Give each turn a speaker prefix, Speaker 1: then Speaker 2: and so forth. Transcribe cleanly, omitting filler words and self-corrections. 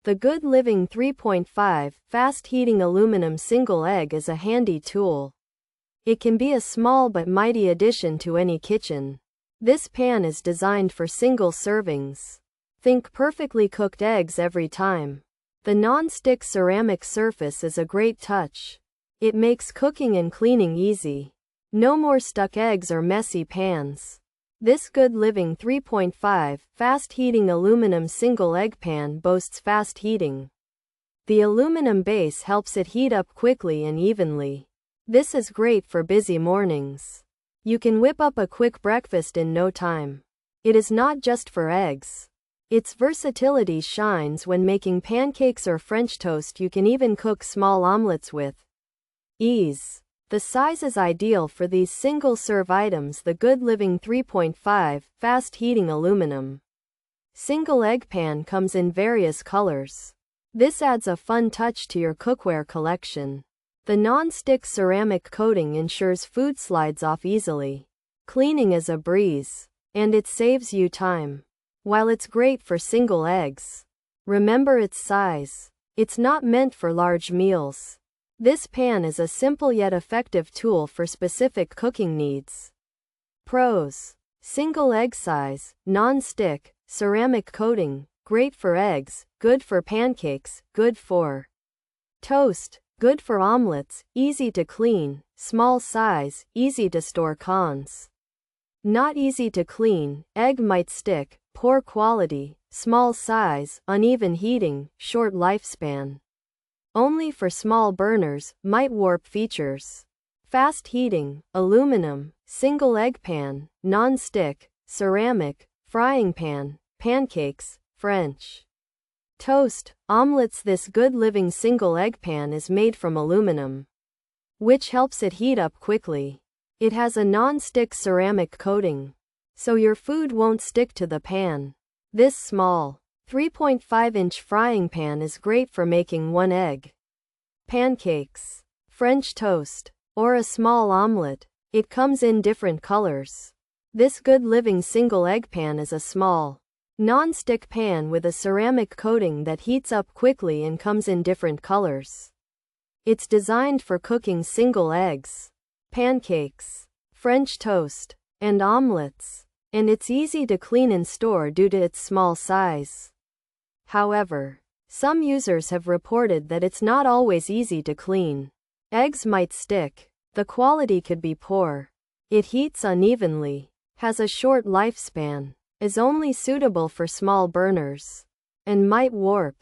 Speaker 1: The Good Living 3.5 Fast Heating Aluminum Single Egg is a handy tool. It can be a small but mighty addition to any kitchen. This pan is designed for single servings. Think perfectly cooked eggs every time. The non-stick ceramic surface is a great touch. It makes cooking and cleaning easy. No more stuck eggs or messy pans. This Good Living 3.5 Fast Heating Aluminum Single Egg Pan boasts fast heating. The aluminum base helps it heat up quickly and evenly. This is great for busy mornings. You can whip up a quick breakfast in no time. It is not just for eggs. Its versatility shines when making pancakes or French toast. You can even cook small omelets with ease. The size is ideal for these single-serve items. The Good Living 3.5 Fast Heating Aluminum Single Egg Pan comes in various colors. This adds a fun touch to your cookware collection. The non-stick ceramic coating ensures food slides off easily. Cleaning is a breeze, and it saves you time. While it's great for single eggs, remember its size. It's not meant for large meals. This pan is a simple yet effective tool for specific cooking needs. Pros: single egg size, non-stick, ceramic coating, great for eggs, good for pancakes, good for toast, good for omelets, easy to clean, small size, easy to store. Cons: not easy to clean, egg might stick, poor quality, small size, uneven heating, short lifespan. Only for small burners, might warp features. Fast heating, aluminum, single egg pan, non-stick, ceramic, frying pan, pancakes, French toast, omelets. This Good Living single egg pan is made from aluminum, which helps it heat up quickly. It has a non-stick ceramic coating, so your food won't stick to the pan. This small 3.5-inch frying pan is great for making one egg, pancakes, French toast, or a small omelet. It comes in different colors. This Good Living single egg pan is a small, non-stick pan with a ceramic coating that heats up quickly and comes in different colors. It's designed for cooking single eggs, pancakes, French toast, and omelets, and it's easy to clean and store due to its small size. However, some users have reported that it's not always easy to clean. Eggs might stick, the quality could be poor, it heats unevenly, has a short lifespan, is only suitable for small burners, and might warp.